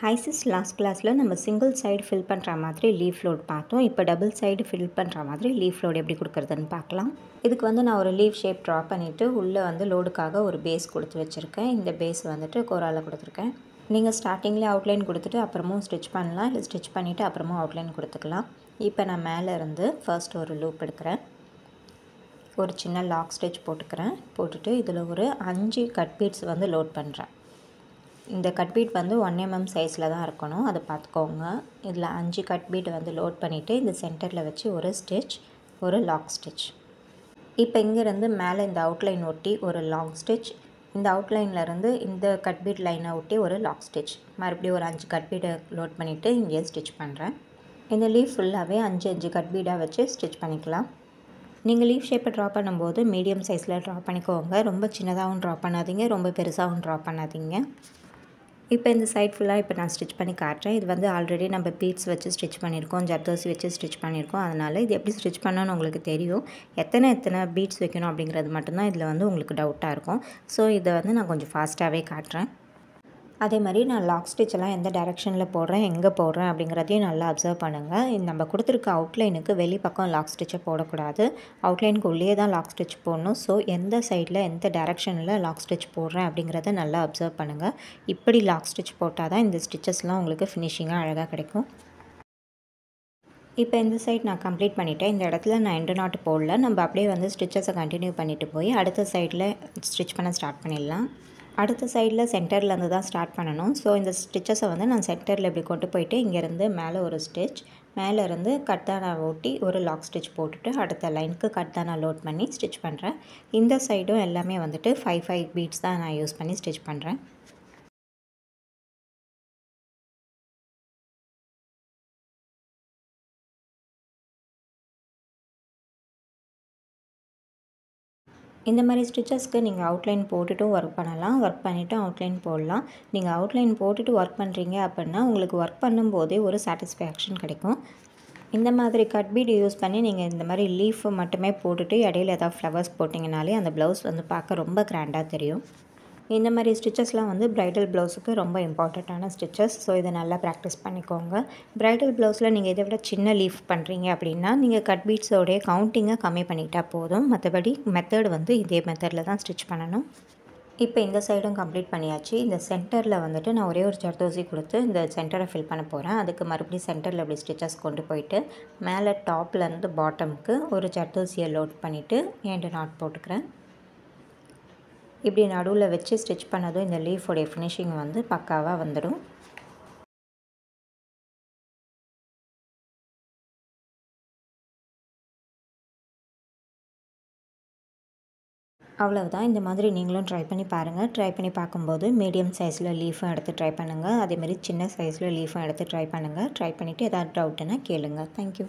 Hi sis, last classல நம்ம single side fill பண்ணுற மாதிரி லீஃப் லோட் பார்த்தோம். இப்போ டபுள் சைடு ஃபில் பண்ணுற மாதிரி லீஃப் லோட் எப்படி கொடுக்குறதுன்னு பார்க்கலாம். இதுக்கு வந்து நான் ஒரு லீஃப் ஷேப் ட்ரா பண்ணிவிட்டு உள்ளே வந்து லோடுக்காக ஒரு பேஸ் கொடுத்து வச்சுருக்கேன். இந்த பேஸ் வந்துட்டு கோரால கொடுத்துருக்கேன். நீங்கள் ஸ்டார்டிங்லேயே அவுட்லைன் கொடுத்துட்டு அப்புறமும் ஸ்டிச் பண்ணலாம், இல்லை ஸ்டிச் பண்ணிவிட்டு அப்புறமும் அவுட்லைன் கொடுத்துக்கலாம். இப்போ நான் மேலே இருந்து ஃபர்ஸ்ட் ஒரு லூப் எடுக்கிறேன். ஒரு சின்ன லாக் ஸ்டிச் போட்டுக்கிறேன். போட்டுட்டு இதில் ஒரு 5 கட் பீட்ஸ் வந்து லோட் பண்ணுறேன். இந்த கட் பீட் வந்து 1 mm சைஸில் தான் இருக்கணும், அதை பார்த்துக்கோங்க. இதில் 5 கட் பீட் வந்து லோட் பண்ணிவிட்டு இந்த சென்டரில் வச்சு ஒரு ஸ்டிச், ஒரு லாக் ஸ்டிச். இப்போ இங்கேருந்து மேலே இந்த அவுட்லைன் ஒட்டி ஒரு லாங் ஸ்டிச், இந்த அவுட்லைன்லேருந்து இந்த கட் பீட் லைனை ஒட்டி ஒரு லாக் ஸ்டிச். மறுபடியும் ஒரு 5 கட் பீடை லோட் பண்ணிவிட்டு இங்கேயே ஸ்டிச் பண்ணுறேன். இந்த லீஃப் ஃபுல்லாகவே 5 கட் பீடாக வச்சு ஸ்டிச் பண்ணிக்கலாம். நீங்கள் லீஃப் ஷேப்பை ட்ரா பண்ணும்போது மீடியம் சைஸில் ட்ரா பண்ணிக்கோங்க. ரொம்ப சின்னதாகவும் ட்ரா பண்ணாதீங்க, ரொம்ப பெருசாகவும் ட்ரா பண்ணாதீங்க. இப்போ இந்த சைட் ஃபுல்லாக இப்போ நான் ஸ்டிச் பண்ணி காட்டுறேன். இது வந்து ஆல்ரெடி நம்ம பீட்ஸ் வச்சு ஸ்டிச் பண்ணியிருக்கோம், ஜர்தோசி வச்சு ஸ்டிச் பண்ணியிருக்கோம். அதனால் இது எப்படி ஸ்டிச் பண்ணணும்னு உங்களுக்கு தெரியும். எத்தனை பீட்ஸ் வைக்கணும் அப்படிங்கிறது மட்டும்தான் இதில் வந்து உங்களுக்கு டவுட்டாக இருக்கும். ஸோ இதை வந்து நான் கொஞ்சம் ஃபாஸ்ட்டாகவே காட்டுறேன். அதே மாதிரி நான் லாக் ஸ்டிச்செல்லாம் எந்த டைரெக்ஷனில் போடுறேன், எங்கே போடுறேன் அப்படிங்கிறதையும் நல்லா அப்சர்வ் பண்ணுங்கள். நம்ம கொடுத்துருக்க அவுட்லைனுக்கு வெளிப்பக்கம் லாக் ஸ்டிச்சை போடக்கூடாது, அவுட்லைனுக்கு உள்ளே தான் லாக் ஸ்டிச் போடணும். ஸோ எந்த சைடில் எந்த டைரெக்ஷனில் லாக் ஸ்டிச் போடுறேன் அப்படிங்கிறத நல்லா அப்சர்வ் பண்ணுங்கள். இப்படி லாக் ஸ்டிச் போட்டால் தான் இந்த ஸ்டிச்சஸ்லாம் உங்களுக்கு ஃபினிஷிங்காக அழகாக கிடைக்கும். இப்போ இந்த சைட் நான் கம்ப்ளீட் பண்ணிவிட்டேன். இந்த இடத்துல நான் எண்டு நாட் போடல. நம்ம அப்படியே வந்து ஸ்டிச்சஸை கண்டினியூ பண்ணிவிட்டு போய் அடுத்த சைடில் ஸ்டிச் பண்ண ஸ்டார்ட் பண்ணிடலாம். அடுத்த சைடில் சென்டர்லேருந்து தான் ஸ்டார்ட் பண்ணணும். ஸோ இந்த ஸ்டிச்சஸை வந்து நான் சென்டரில் இப்படி கொண்டு போயிட்டு இங்கேருந்து மேலே ஒரு ஸ்டிச், மேலேருந்து கட்டானா ஓட்டி ஒரு லாக் ஸ்டிச் போட்டுட்டு அடுத்த லைனுக்கு கட்டானா லோட் பண்ணி ஸ்டிச் பண்ணுறேன். இந்த சைடும் எல்லாமே வந்துட்டு 5 பீட்ஸ் தான் நான் யூஸ் பண்ணி ஸ்டிச் பண்ணுறேன். இந்த மாதிரி ஸ்டிச்சஸ்க்கு நீங்கள் அவுட்லைன் போட்டுட்டும் ஒர்க் பண்ணலாம், ஒர்க் பண்ணிவிட்டு அவுட்லைன் போடலாம். நீங்கள் அவுட்லைன் போட்டுட்டு ஒர்க் பண்ணுறீங்க அப்படின்னா உங்களுக்கு ஒர்க் பண்ணும்போதே ஒரு சாட்டிஸ்ஃபேக்ஷன் கிடைக்கும். இந்த மாதிரி கட் பீட் யூஸ் பண்ணி நீங்கள் இந்த மாதிரி லீஃப் மட்டுமே போட்டுட்டு இடையில ஏதாவது ஃப்ளவர்ஸ் போட்டிங்கனாலே அந்த ப்ளவுஸ் வந்து பார்க்க ரொம்ப கிராண்டாக தெரியும். இந்த மாதிரி ஸ்டிச்சஸ்லாம் வந்து ப்ரைடல் ப்ளவுஸுக்கு ரொம்ப இம்பார்ட்டண்ட்டான ஸ்டிச்சஸ். ஸோ இதை நல்லா ப்ராக்டிஸ் பண்ணிக்கோங்க. ப்ரைடல் ப்ளவுஸில் நீங்கள் இதை விட சின்ன லீஃப் பண்ணுறீங்க அப்படின்னா நீங்கள் கட் பீட்ஸோடைய கவுண்டிங்கை கம்மி பண்ணிக்கிட்டால் போதும். மற்றபடி மெத்தட் வந்து இதே மெத்தடில் தான் ஸ்டிச் பண்ணணும். இப்போ இந்த சைடும் கம்ப்ளீட் பண்ணியாச்சு. இந்த சென்டரில் வந்துட்டு நான் ஒரே ஒரு ஜர்தோசி கொடுத்து இந்த சென்டரை ஃபில் பண்ண போகிறேன். அதுக்கு மறுபடியும் சென்டரில் இப்படி ஸ்டிச்சஸ் கொண்டு போயிட்டு மேலே டாப்லேருந்து பாட்டமுக்கு ஒரு ஜர்தோசியை லோட் பண்ணிவிட்டு எண்டு நாட் போட்டுக்கிறேன். இப்படி நடுவில் வச்சு ஸ்டிச் பண்ணதும் இந்த லீஃபோடைய ஃபினிஷிங் வந்து பக்காவாக வந்துடும். அவ்வளவுதான். இந்த மாதிரி நீங்களும் ட்ரை பண்ணி பாருங்கள். ட்ரை பண்ணி பார்க்கும்போது மீடியம் சைஸில் லீஃபும் எடுத்து ட்ரை பண்ணுங்கள், அதேமாதிரி சின்ன சைஸில் லீஃபும் எடுத்து ட்ரை பண்ணுங்கள். ட்ரை பண்ணிவிட்டு எதாவது டவுட்டுன்னா கேளுங்கள். தேங்க்யூ.